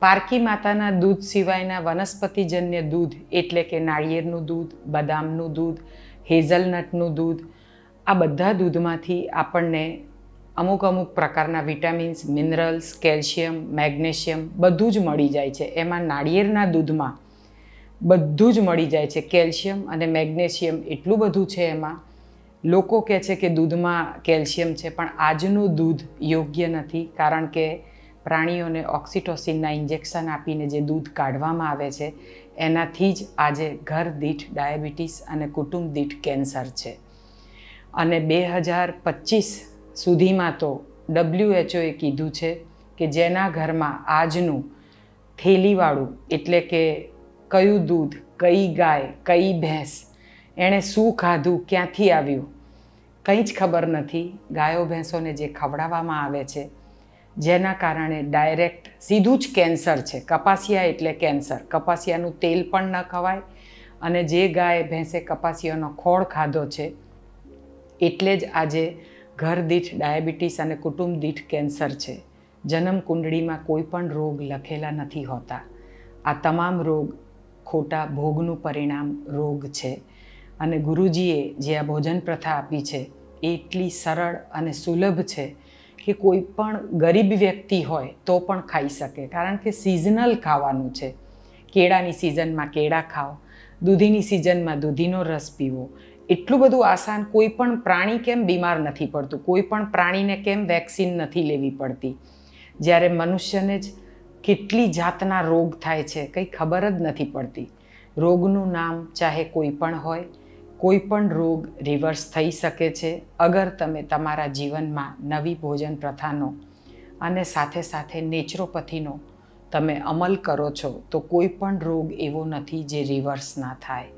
પારકી માતાના દૂધ સિવાયના વનસ્પતિજન્ય દૂધ એટલે કે નાળિયેરનું દૂધ, બદામનું દૂધ, હેઝલનટનું દૂધ, આ બધા દૂધમાંથી આપણને અમુક પ્રકારના વિટામિન્સ, મિનરલ્સ, કેલ્શિયમ, મેગ્નેશિયમ બધું જ મળી જાય છે. એમાં નાળિયેરના દૂધમાં બધું જ મળી જાય છે. કેલ્શિયમ અને મેગ્નેશિયમ એટલું બધું છે એમાં. લોકો કહે છે કે દૂધમાં કેલ્શિયમ છે, પણ આજનું દૂધ યોગ્ય નથી, કારણ કે પ્રાણીઓને ઓક્સિટોસિનના ઇન્જેક્શન આપીને જે દૂધ કાઢવામાં આવે છે એનાથી જ આજે ઘર દીઠ ડાયાબિટીસ અને કુટુંબ દીઠ કેન્સર છે. અને 2025 સુધીમાં તો WHO કીધું છે કે જેના ઘરમાં આજનું થેલીવાળું એટલે કે કયું દૂધ, કઈ ગાય, કઈ ભેંસ, એણે શું ખાધું, ક્યાંથી આવ્યું, કંઈ જ ખબર નથી. ગાયો ભેંસોને જે ખવડાવવામાં આવે છે જેના કારણે ડાયરેક્ટ સીધું જ કેન્સર છે. કપાસિયા એટલે કેન્સર. કપાસિયાનું તેલ પણ ન ખવાય, અને જે ગાય ભેંસે કપાસિયાનો ખોળ ખાધો છે એટલે જ આજે ઘર દીઠ ડાયાબિટીસ અને કુટુંબ દીઠ કેન્સર છે. જન્મ કુંડળીમાં કોઈ પણ રોગ લખેલા નથી હોતા. આ તમામ રોગ ખોટા ભોગનું પરિણામ રોગ છે. અને ગુરુજીએ જે આ ભોજન પ્રથા આપી છે એ એટલી સરળ અને સુલભ છે કે કોઈ પણ ગરીબ વ્યક્તિ હોય તો પણ ખાઈ શકે, કારણ કે સિઝનલ ખાવાનું છે. કેળાની સિઝનમાં કેળા ખાઓ, દૂધીની સિઝનમાં દૂધીનો રસ પીવો. એટલું બધું આસાન. કોઈ પણ પ્રાણી કેમ બીમાર નથી પડતું, કોઈ પણ પ્રાણીને કેમ વેક્સિન નથી લેવી પડતી, જ્યારે મનુષ્યને જ કેટલી જાતના રોગ થાય છે કંઈ ખબર જ નથી પડતી. રોગનું નામ ચાહે કોઈ પણ હોય, કોઈ પણ રોગ રિવર્સ થઈ શકે છે અગર તમે તમારા જીવનમાં નવી ભોજન પ્રથાનો અને સાથે સાથે નેચરોપથીનો તમે અમલ કરો છો તો કોઈ પણ રોગ એવો નથી જે રિવર્સ ના થાય.